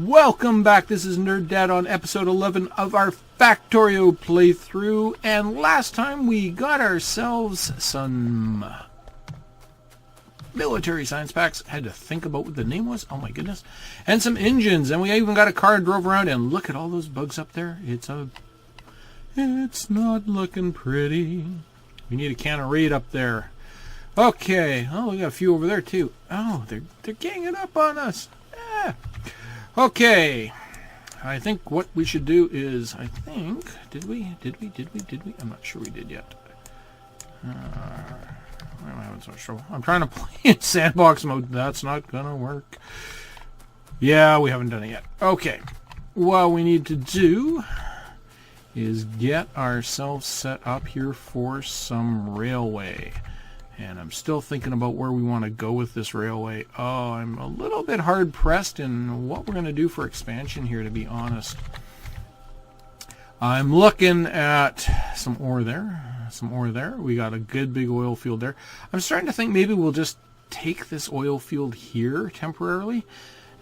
Welcome back. This is Nerd Dad on episode 11 of our Factorio playthrough. And last time we got ourselves some military science packs. Had to think about what the name was. Oh my goodness. And some engines. And we even got a car and drove around. And look at all those bugs up there. It's not looking pretty. We need a can of Raid up there. Okay. Oh, we got a few over there too. Oh, they're ganging up on us. Yeah. Okay, I think what we should do is, did we? I'm not sure we did yet. I'm having so much trouble. I'm trying to play in sandbox mode. That's not gonna work. Yeah, we haven't done it yet. Okay, what we need to do is get ourselves set up here for some railway. And I'm still thinking about where we want to go with this railway. Oh, I'm a little bit hard-pressed in what we're going to do for expansion here, to be honest. I'm looking at some ore there. We got a good big oil field there. I'm starting to think maybe we'll just take this oil field here temporarily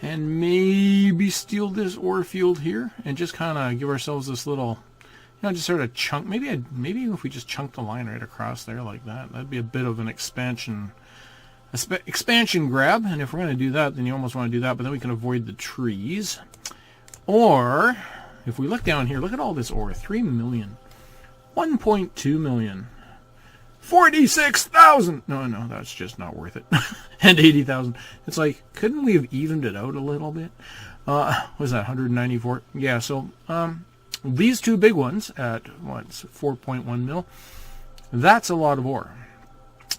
and maybe steal this ore field here and just kind of give ourselves this little... just sort of chunk. Maybe if we just chunk the line right across there like that, that'd be a bit of an expansion grab. And if we're going to do that, then you almost want to do that, but then we can avoid the trees. Or if we look down here, look at all this ore: 3 million, 1.2 million, 46,000. No, that's just not worth it. And 80,000. It's like, couldn't we have evened it out a little bit? Was that 194? Yeah. So these two big ones at 4.1 mil, that's a lot of ore.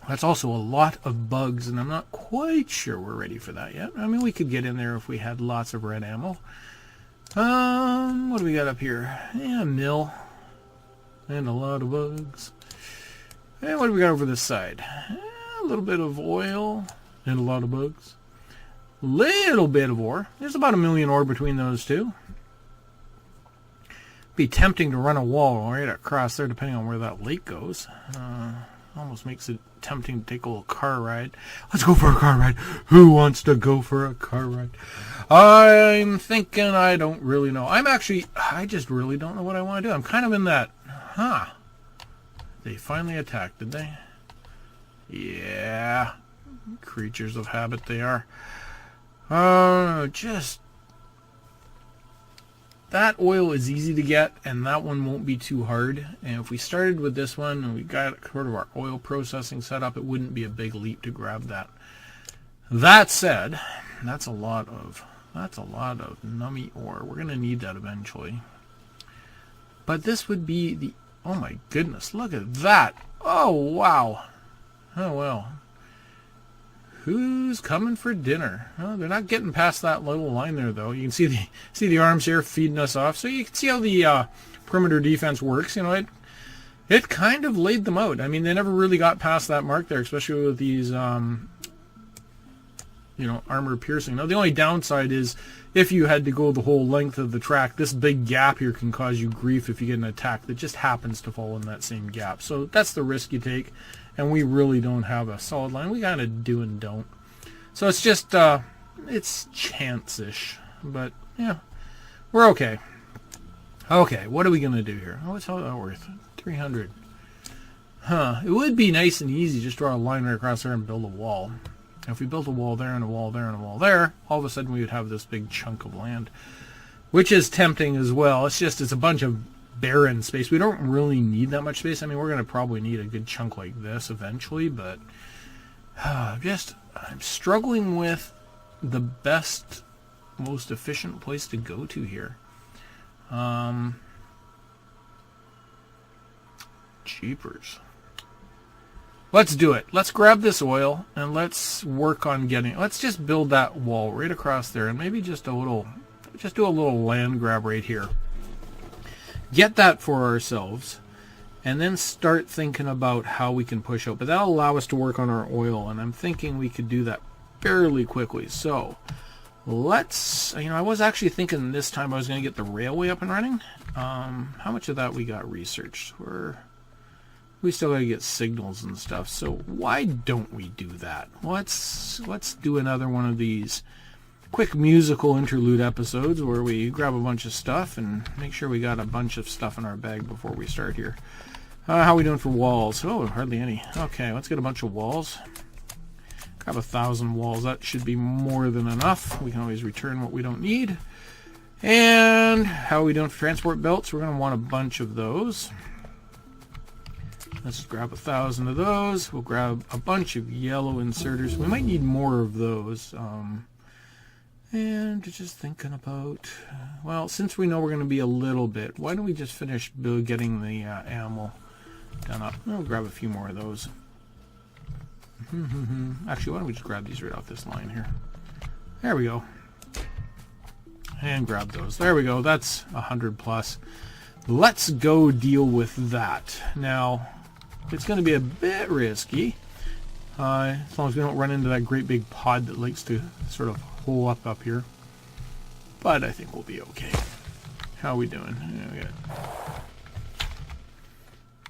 That's also a lot of bugs, and I'm not quite sure we're ready for that yet. I mean, we could get in there if we had lots of red ammo. What do we got up here? Yeah, a mill and a lot of bugs. And what do we got over this side? A little bit of oil and a lot of bugs. Little bit of ore. There's about 1 million ore between those two. Be tempting to run a wall right across there, depending on where that lake goes. Almost makes it tempting to take a little car ride. Let's go for a car ride. Who wants to go for a car ride? I'm thinking, I don't really know. I just really don't know what I want to do. I'm kind of in that, They finally attacked, did they? Yeah. Creatures of habit they are. That oil is easy to get, and that one won't be too hard. And if we started with this one and we got sort of our oil processing set up, it wouldn't be a big leap to grab that. That said, that's a lot of nummy ore. We're going to need that eventually. But this would be the... Oh my goodness, look at that. Oh, wow. Oh, well. Who's coming for dinner? Well, they're not getting past that little line there, though. You can see the arms here feeding us off. So you can see how the perimeter defense works. It kind of laid them out. I mean, they never really got past that mark there, especially with these, armor piercing. Now, the only downside is if you had to go the whole length of the track, this big gap here can cause you grief if you get an attack that just happens to fall in that same gap. So that's the risk you take. And we really don't have a solid line. We kind of do and don't. So it's just, it's chance-ish. But, yeah, we're okay. Okay, what are we going to do here? Oh, what's all that worth? 300. It would be nice and easy just draw a line right across there and build a wall. If we built a wall there and a wall there and a wall there, all of a sudden we would have this big chunk of land. Which is tempting as well. It's a bunch of barren space. We don't really need that much space. I mean, we're going to probably need a good chunk like this eventually, but I'm struggling with the best, most efficient place to go to here. Jeepers. Let's do it. Let's grab this oil and let's work on let's just build that wall right across there and maybe just do a little land grab right here. Get that for ourselves, and then start thinking about how we can push out. But that'll allow us to work on our oil, and I'm thinking we could do that fairly quickly. So let's, I was actually thinking this time I was going to get the railway up and running. How much of that we got researched? We still got to get signals and stuff. So why don't we do that? Let's do another one of these quick musical interlude episodes where we grab a bunch of stuff and make sure we got a bunch of stuff in our bag before we start here. How are we doing for walls? Oh, hardly any. Okay, let's get a bunch of walls. Grab 1,000 walls. That should be more than enough. We can always return what we don't need. And how are we doing for transport belts? We're going to want a bunch of those. Let's just grab 1,000 of those. We'll grab a bunch of yellow inserters. We might need more of those. And just thinking about, well, since we know we're going to be a little bit, why don't we just finish getting the ammo done up? We'll grab a few more of those. Actually, why don't we just grab these right off this line here? There we go. And grab those. There we go. That's 100 plus. Let's go deal with that. Now, it's going to be a bit risky. As long as we don't run into that great big pod that likes to sort of hole up here. But I think we'll be okay. How are we doing?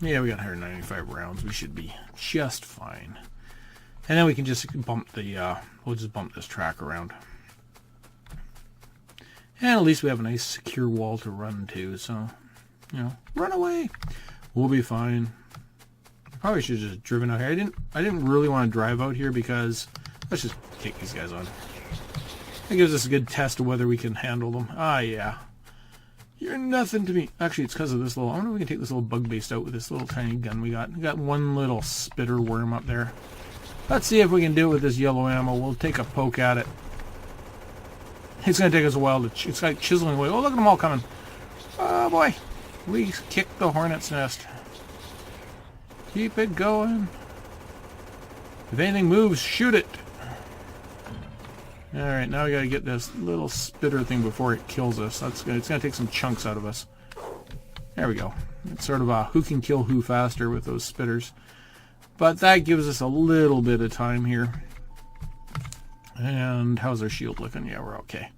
Yeah, we got 195 rounds. We should be just fine. And then we can just bump the, we'll just bump this track around. And at least we have a nice secure wall to run to, so, you know, run away. We'll be fine. Probably should have just driven out here. I didn't really want to drive out here because let's just take these guys on. That gives us a good test of whether we can handle them. Ah, yeah. You're nothing to me. Actually, it's because of this little... I wonder if we can take this little bug beast out with this little tiny gun we got. We got one little spitter worm up there. Let's see if we can do it with this yellow ammo. We'll take a poke at it. It's going to take us a while to... It's like chiseling away. Oh, look at them all coming. Oh, boy. We kicked the hornet's nest. Keep it going. If anything moves, shoot it. Alright, now we gotta get this little spitter thing before it kills us. It's gonna take some chunks out of us. There we go. It's sort of a who can kill who faster with those spitters. But that gives us a little bit of time here. And how's our shield looking? Yeah, we're okay.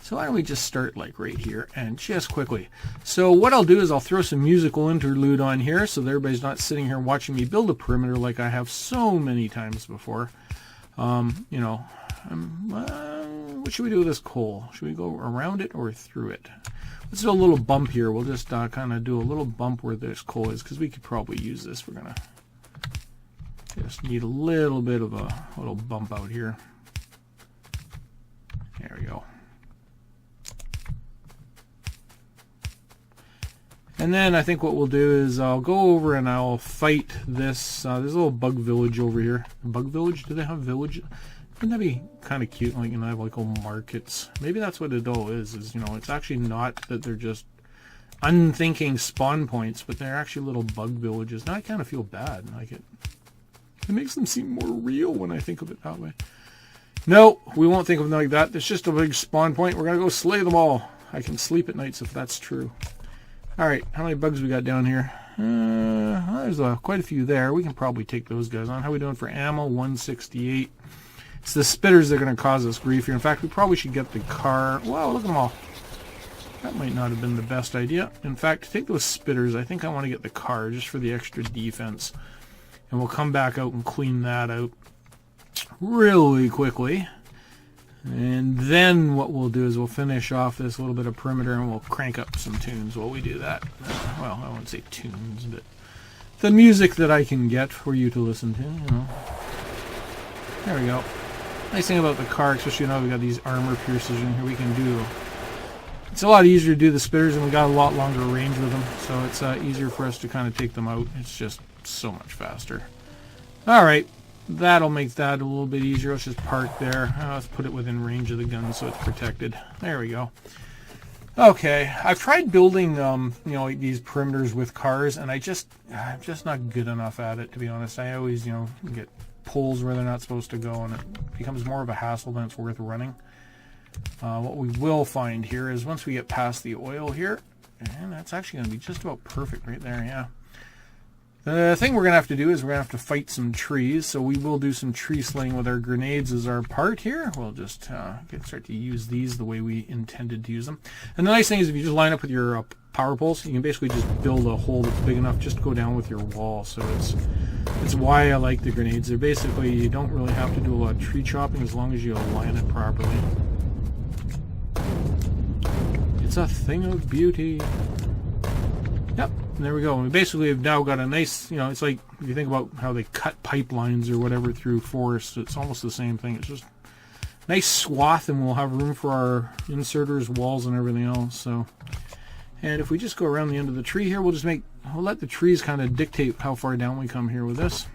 So why don't we just start like right here and just quickly. So what I'll do is I'll throw some musical interlude on here so that everybody's not sitting here watching me build a perimeter like I have so many times before. You know, what should we do with this coal? Should we go around it or through it? Let's do a little bump here. We'll just kind of do a little bump where this coal is because we could probably use this. We're going to just need a little bit of a little bump out here. There we go. And then I think what we'll do is I'll go over and I'll fight this. There's a little bug village over here. Bug village? Do they have village? Wouldn't that be kind of cute? Like, you know, have like little markets. Maybe that's what it all is. You know, it's actually not that they're just unthinking spawn points, but they're actually little bug villages. Now I kind of feel bad. Like it makes them seem more real when I think of it that way. No, we won't think of them like that. It's just a big spawn point. We're gonna go slay them all. I can sleep at nights if that's true. Alright, how many bugs we got down here? There's quite a few there. We can probably take those guys on. How are we doing for ammo? 168. It's the spitters that are going to cause us grief here. In fact, we probably should get the car. Wow, look at them all. That might not have been the best idea. In fact, to take those spitters, I think I want to get the car just for the extra defense. And we'll come back out and clean that out really quickly. And then what we'll do is we'll finish off this little bit of perimeter and we'll crank up some tunes while we do that. Well, I won't say tunes, but the music that I can get for you to listen to, you know. There we go. Nice thing about the car, especially now we've got these armor piercers in here, we can do... It's a lot easier to do the spitters and we got a lot longer range with them, so it's easier for us to kind of take them out. It's just so much faster. Alright. That'll make that a little bit easier. Let's just park there. Let's put it within range of the gun so it's protected. There we go. Okay, I've tried building, you know, like these perimeters with cars, and I'm just not good enough at it, to be honest. I always, you know, get poles where they're not supposed to go, and it becomes more of a hassle than it's worth running. What we will find here is once we get past the oil here, and that's actually going to be just about perfect right there, yeah. The thing we're going to have to do is we're going to have to fight some trees, so we will do some tree slaying with our grenades as our part here. We'll just start to use these the way we intended to use them. And the nice thing is if you just line up with your power poles, you can basically just build a hole that's big enough just to go down with your wall. So it's why I like the grenades. They're basically, you don't really have to do a lot of tree chopping as long as you align it properly. It's a thing of beauty. Yep, and there we go. And we basically have now got a nice, it's like if you think about how they cut pipelines or whatever through forests, it's almost the same thing. It's just a nice swath, and we'll have room for our inserters, walls, and everything else. So, and if we just go around the end of the tree here, we'll let the trees kind of dictate how far down we come here with this.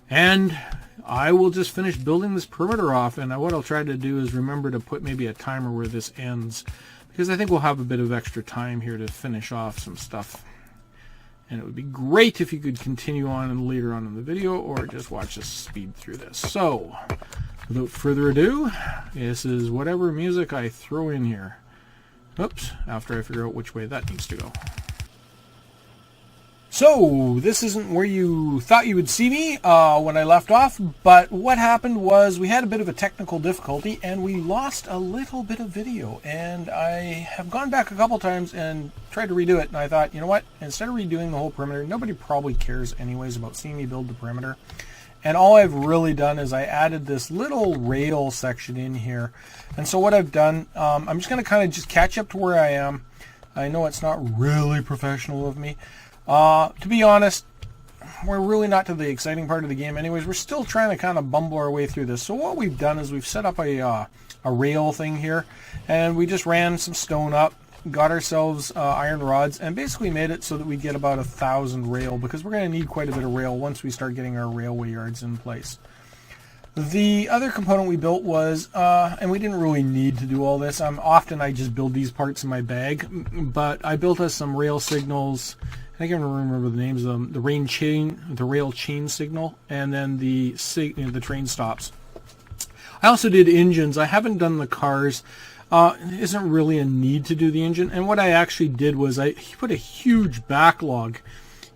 And I will just finish building this perimeter off, and what I'll try to do is remember to put maybe a timer where this ends, because I think we'll have a bit of extra time here to finish off some stuff. And it would be great if you could continue on and later on in the video, or just watch us speed through this. So, without further ado, this is whatever music I throw in here. Oops, after I figure out which way that needs to go. So, this isn't where you thought you would see me when I left off, but what happened was we had a bit of a technical difficulty and we lost a little bit of video. And I have gone back a couple times and tried to redo it, and I thought, you know what, instead of redoing the whole perimeter, nobody probably cares anyways about seeing me build the perimeter. And all I've really done is I added this little rail section in here. And so what I've done, I'm just going to kind of just catch up to where I am. I know it's not really professional of me. To be honest, we're really not to the exciting part of the game anyways. We're still trying to kind of bumble our way through this. So what we've done is we've set up a rail thing here, and we just ran some stone up, got ourselves iron rods, and basically made it so that we get about 1,000 rail, because we're going to need quite a bit of rail once we start getting our railway yards in place. The other component we built was, and we didn't really need to do all this. Often I just build these parts in my bag, but I built us some rail signals. I can't remember the names of them. The rail chain signal, and then the train stops. I also did engines. I haven't done the cars. It isn't really a need to do the engine. And what I actually did was I put a huge backlog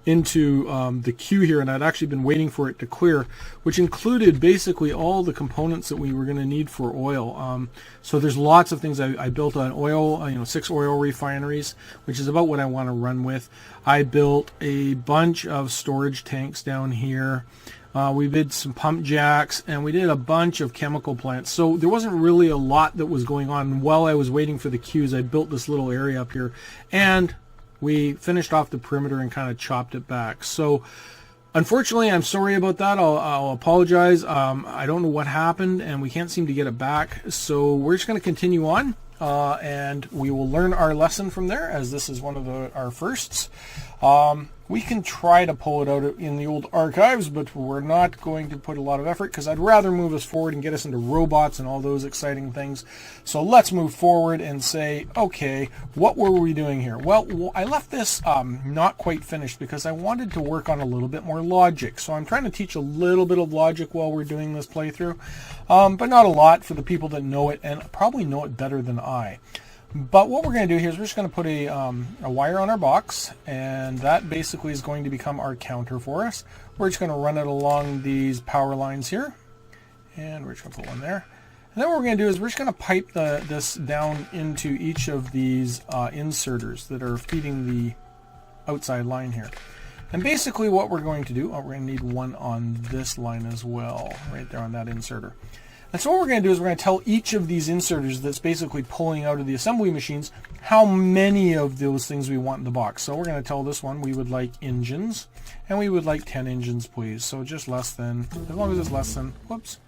into the queue here, and I'd actually been waiting for it to clear, which included basically all the components that we were going to need for oil. So there's lots of things. I built an oil, 6 oil refineries, which is about what I want to run with. I built a bunch of storage tanks down here. We did some pump jacks, and we did a bunch of chemical plants. So there wasn't really a lot that was going on. While I was waiting for the queues, I built this little area up here, and we finished off the perimeter and kind of chopped it back. So unfortunately, I'm sorry about that. I'll apologize. I don't know what happened, and we can't seem to get it back. So we're just going to continue on, and we will learn our lesson from there, as this is one of our firsts. We can try to pull it out in the old archives, but we're not going to put a lot of effort, because I'd rather move us forward and get us into robots and all those exciting things. So let's move forward and say, okay, what were we doing here? Well, I left this not quite finished because I wanted to work on a little bit more logic. So I'm trying to teach a little bit of logic while we're doing this playthrough, but not a lot for the people that know it and probably know it better than I. But what we're going to do here is we're just going to put a wire on our box, and that basically is going to become our counter for us. We're just going to run it along these power lines here, and we're just going to put one there. And then what we're going to do is we're just going to pipe this down into each of these inserters that are feeding the outside line here. And basically what we're going to do, we're going to need one on this line as well, right there on that inserter. And so what we're going to do is we're going to tell each of these inserters that's basically pulling out of the assembly machines how many of those things we want in the box. So we're going to tell this one we would like engines, and we would like 10 engines, please. So just less than, as long as it's less than, whoops.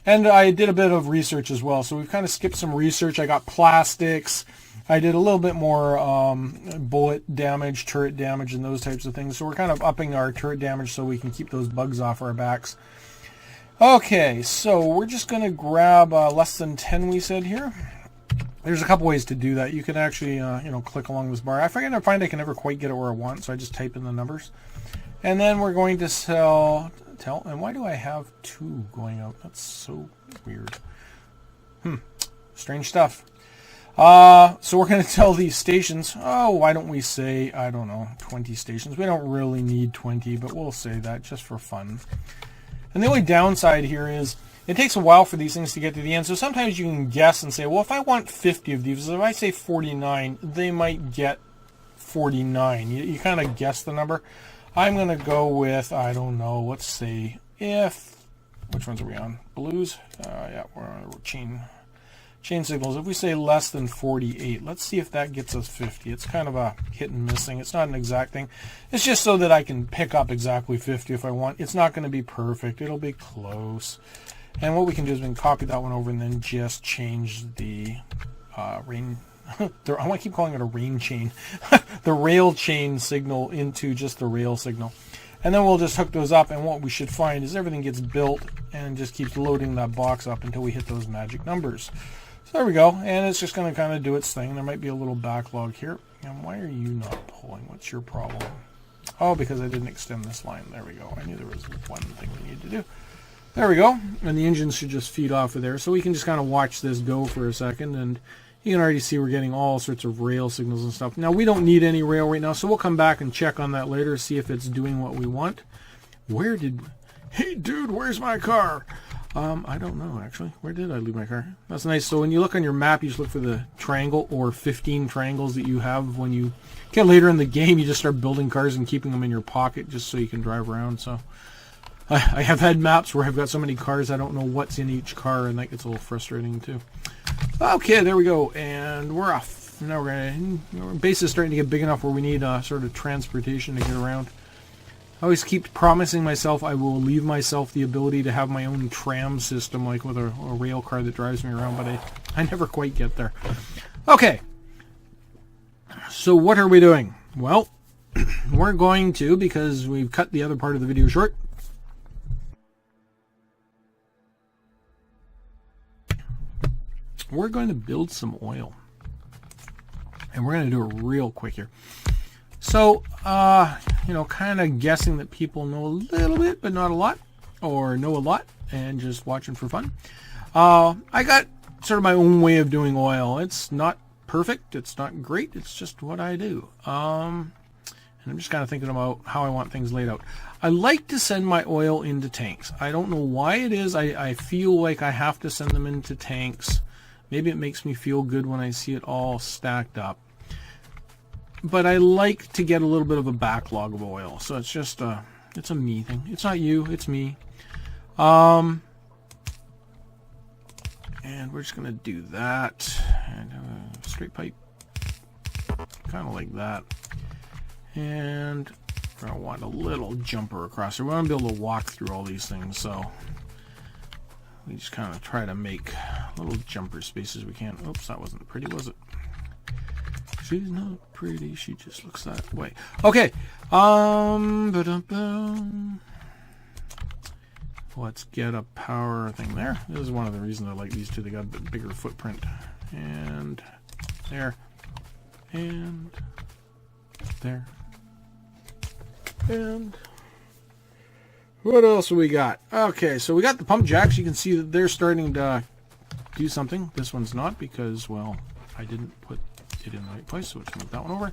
And I did a bit of research as well. So we've kind of skipped some research. I got plastics. I did a little bit more bullet damage, turret damage, and those types of things. So we're kind of upping our turret damage so we can keep those bugs off our backs. Okay, so we're just going to grab less than 10, we said here. There's a couple ways to do that. You can actually, click along this bar. I find I can never quite get it where I want, so I just type in the numbers. And then we're going to tell, and why do I have 2 going out? That's so weird. Strange stuff. So we're going to tell these stations, why don't we say, 20 stations. We don't really need 20, but we'll say that just for fun. And the only downside here is it takes a while for these things to get to the end. So sometimes you can guess and say, well, if I want 50 of these, if I say 49, they might get 49. You kind of guess the number. I'm going to go with, let's say which ones are we on? Blues? Yeah, we're on chain chain signals. If we say less than 48, let's see if that gets us 50. It's kind of a hit and miss thing. It's not an exact thing. It's just so that I can pick up exactly 50 if I want. It's not going to be perfect. It'll be close. And what we can do is we can copy that one over and then just change the rain. I want to keep calling it a rain chain. The rail chain signal into just the rail signal. And then we'll just hook those up, and what we should find is everything gets built and just keeps loading that box up until we hit those magic numbers. So there we go, and it's just going to kind of do its thing. There might be a little backlog here. And why are you not pulling? What's your problem? Oh, because I didn't extend this line. There we go. I knew there was one thing we needed to do. There we go, and the engine should just feed off of there. So we can just kind of watch this go for a second, and you can already see we're getting all sorts of rail signals and stuff. Now, we don't need any rail right now, so we'll come back and check on that later, see if it's doing what we want. Hey, dude, where's my car? I don't know, actually. Where did I leave my car? That's nice. So when you look on your map, you just look for the triangle or 15 triangles that you have. When you get later in the game, you just start building cars and keeping them in your pocket just so you can drive around. So I have had maps where I've got so many cars, I don't know what's in each car, and that gets a little frustrating, too. Okay, there we go, and we're off. Now our base is starting to get big enough where we need sort of transportation to get around. I always keep promising myself I will leave myself the ability to have my own tram system, like with a rail car that drives me around, but I never quite get there. Okay, so what are we doing? Well, we're going to, because we've cut the other part of the video short, we're going to build some oil. And we're going to do it real quick here. So, kind of guessing that people know a little bit, but not a lot. Or know a lot and just watching for fun. I got sort of my own way of doing oil. It's not perfect. It's not great. It's just what I do. And I'm just kind of thinking about how I want things laid out. I like to send my oil into tanks. I don't know why it is. I feel like I have to send them into tanks. Maybe it makes me feel good when I see it all stacked up. But I like to get a little bit of a backlog of oil. So it's just it's a me thing. It's not you, it's me. And we're just going to do that. And straight pipe. Kind of like that. And we're going to want a little jumper across there. We want to be able to walk through all these things, so we just kind of try to make little jumper spaces we can. Oops, that wasn't pretty, was it? She's not pretty, she just looks that way. Okay, let's get a power thing there. This is one of the reasons I like these two. They got a bit bigger footprint. And there. And there. And what else we got? Okay, so we got the pump jacks. You can see that they're starting to do something. This one's not because, well, I didn't put it in the right place, so let's move that one over.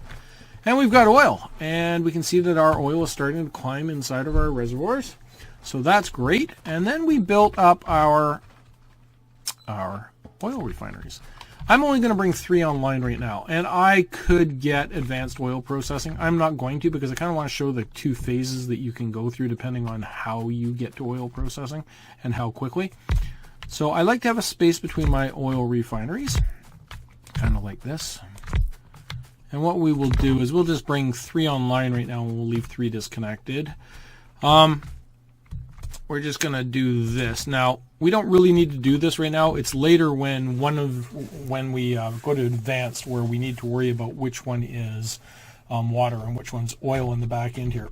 And we've got oil, and we can see that our oil is starting to climb inside of our reservoirs. So that's great. And then we built up our oil refineries. I'm only going to bring 3 online right now, and I could get advanced oil processing. I'm not going to because I kind of want to show the 2 phases that you can go through depending on how you get to oil processing and how quickly. So I like to have a space between my oil refineries, kind of like this. And what we will do is we'll just bring 3 online right now, and we'll leave 3 disconnected. We're just going to do this. Now, we don't really need to do this right now. It's later when we go to advanced where we need to worry about which one is water and which one's oil in the back end here.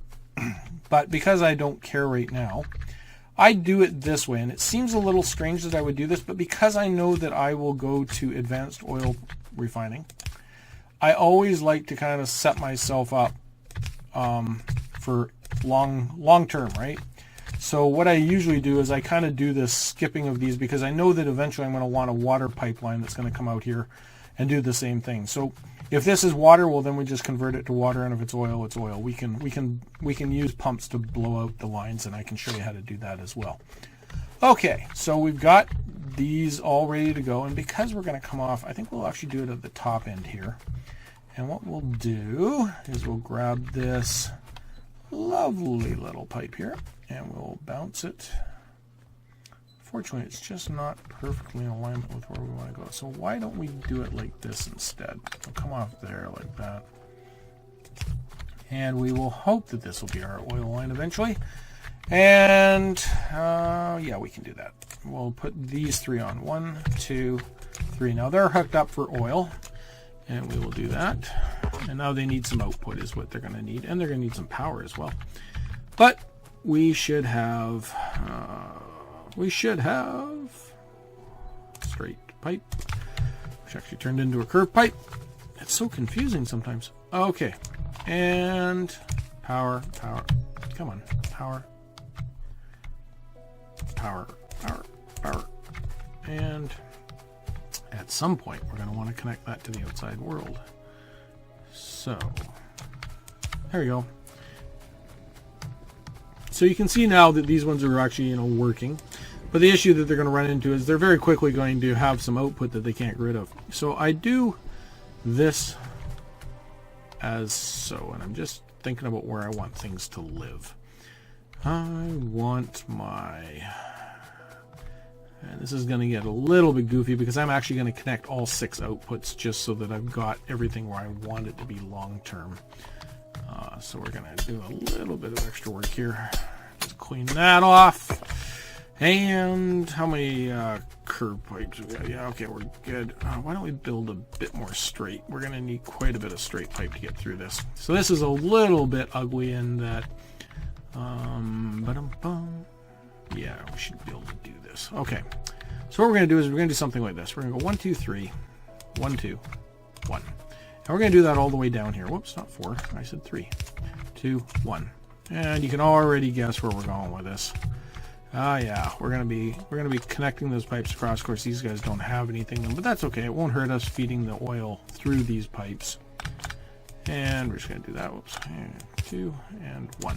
But because I don't care right now, I do it this way. And it seems a little strange that I would do this, but because I know that I will go to advanced oil refining, I always like to kind of set myself up for long term, right? So what I usually do is I kind of do this skipping of these because I know that eventually I'm going to want a water pipeline that's going to come out here and do the same thing. So if this is water, well then we just convert it to water, and if it's oil, it's oil. We can use pumps to blow out the lines, and I can show you how to do that as well. Okay, so we've got these all ready to go, and because we're going to come off, I think we'll actually do it at the top end here. And what we'll do is we'll grab this lovely little pipe here, and we'll bounce it Unfortunately, it's just not perfectly in alignment with where we want to go. So why don't we do it like this instead? We'll come off there like that. And we will hope that this will be our oil line eventually. And yeah, we can do that. We'll put these three on. 1, 2, 3. Now they're hooked up for oil. And we will do that. And now they need some output is what they're going to need. And they're going to need some power as well. But we should have straight pipe, which actually turned into a curved pipe. It's so confusing sometimes. Okay, and power, come on, power, and at some point we're going to want to connect that to the outside world. So there we go. So you can see now that these ones are actually, working. But the issue that they're going to run into is they're very quickly going to have some output that they can't get rid of. So I do this as so, and I'm just thinking about where I want things to live. I want and this is going to get a little bit goofy because I'm actually going to connect all 6 outputs just so that I've got everything where I want it to be long term. So we're going to do a little bit of extra work here. Just clean that off. And how many curved pipes we got? Yeah, okay, we're good. Why don't we build a bit more straight? We're going to need quite a bit of straight pipe to get through this. So this is a little bit ugly in that. Yeah, we should be able to do this. Okay. So what we're going to do is we're going to do something like this. We're going to go 1, 2, 3, 1, 2, 1. And we're going to do that all the way down here. Whoops, not 4. I said 3, 2, 1. And you can already guess where we're going with this. Yeah, we're gonna be connecting those pipes across. Of course, these guys don't have anything, but that's okay. It won't hurt us feeding the oil through these pipes. And we're just gonna do that. Whoops. And 2 and 1.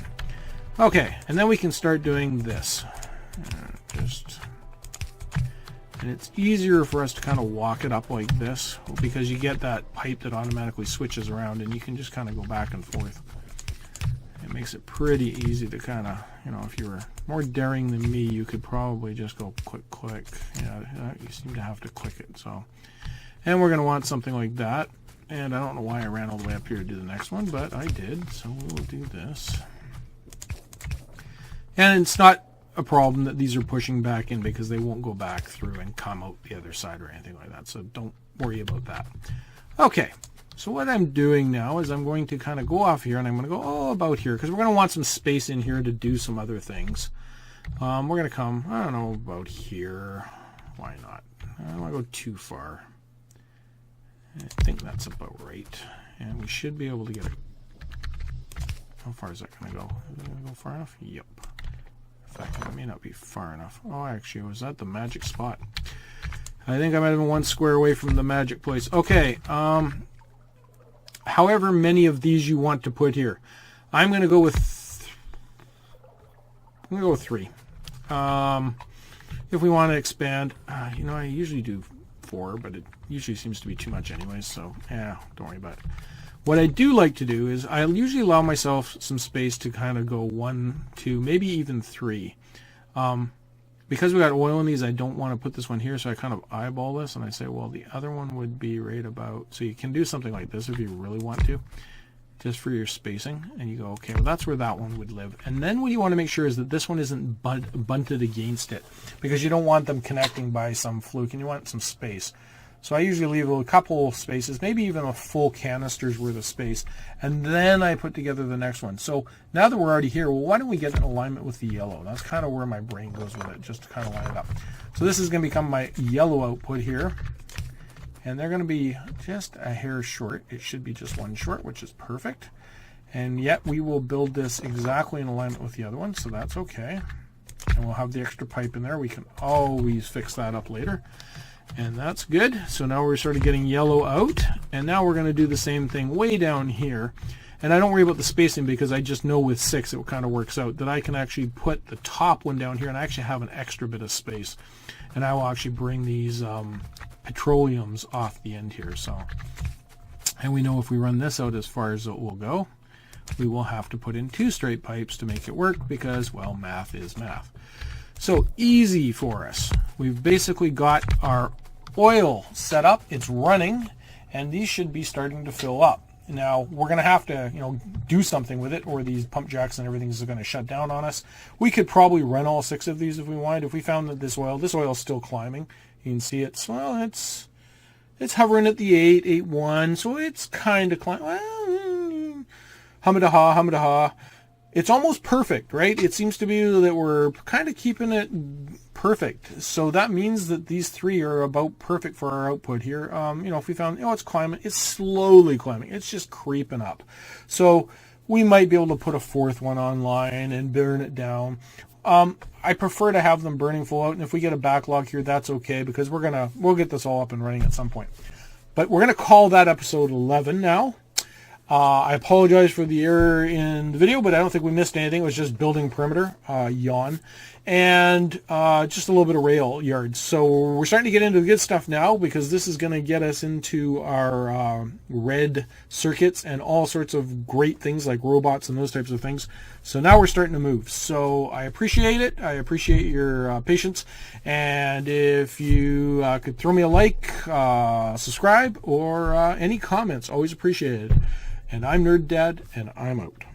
Okay, and then we can start doing this. And it's easier for us to kind of walk it up like this because you get that pipe that automatically switches around, and you can just kind of go back and forth. It makes it pretty easy to kind of, if you were more daring than me, you could probably just go click. Yeah, you seem to have to click it. So, and we're going to want something like that. And I don't know why I ran all the way up here to do the next one, but I did. So we'll do this. And it's not a problem that these are pushing back in because they won't go back through and come out the other side or anything like that. So don't worry about that. Okay. So what I'm doing now is I'm going to kind of go off here and I'm going to go all about here because we're going to want some space in here to do some other things. We're going to come, I don't know, about here. Why not? I don't want to go too far. I think that's about right. And we should be able to get it. How far is that going to go? Is it going to go far enough? Yep. In fact, it may not be far enough. Oh, actually, was that the magic spot? I think I might have been 1 square away from the magic place. Okay, however many of these you want to put here. I'm going to go with 3. If we want to expand, I usually do 4, but it usually seems to be too much anyways, so yeah, don't worry about it. What I do like to do is I usually allow myself some space to kind of go 1, 2, maybe even 3. Because we got oil in these, I don't want to put this one here, so I kind of eyeball this, and I say, well, the other one would be right about... So you can do something like this if you really want to, just for your spacing, and you go, okay, well, that's where that one would live. And then what you want to make sure is that this one isn't bunted against it, because you don't want them connecting by some fluke, and you want some space. So I usually leave a couple of spaces, maybe even a full canister's worth of space, and then I put together the next one. So now that we're already here, well, why don't we get in alignment with the yellow? That's kind of where my brain goes with it, just to kind of line it up. So this is going to become my yellow output here, and they're going to be just a hair short. It should be just 1 short, which is perfect. And yet we will build this exactly in alignment with the other one, so that's okay. And we'll have the extra pipe in there. We can always fix that up later. And that's good. So now we're sort of getting yellow out. And now we're going to do the same thing way down here. And I don't worry about the spacing because I just know with 6 it kind of works out that I can actually put the top one down here and I actually have an extra bit of space. And I will actually bring these petroleums off the end here. So, and we know if we run this out as far as it will go, we will have to put in 2 straight pipes to make it work because, well, math is math. So easy for us. We've basically got our oil set up. It's running, and these should be starting to fill up. Now we're going to have to, do something with it, or these pump jacks and everything is going to shut down on us. We could probably run all 6 of these if we wanted. If we found that this oil is still climbing, you can see it's hovering at the 8.1, so it's kind of climbing. Well, hum-a-da-ha, hum-a-da-ha. It's almost perfect, right? It seems to be that we're kind of keeping it perfect. So that means that these 3 are about perfect for our output here. If we found, it's climbing, it's slowly climbing. It's just creeping up. So we might be able to put a 4th one online and burn it down. I prefer to have them burning full out. And if we get a backlog here, that's okay, because we'll get this all up and running at some point. But we're going to call that episode 11 now. I apologize for the error in the video, but I don't think we missed anything. It was just building perimeter, yawn, and just a little bit of rail yards. So we're starting to get into the good stuff now, because this is going to get us into our red circuits and all sorts of great things like robots and those types of things. So now we're starting to move. So I appreciate it. I appreciate your patience. And if you could throw me a like, subscribe, or any comments, always appreciated. And I'm Nerd Dad, and I'm out.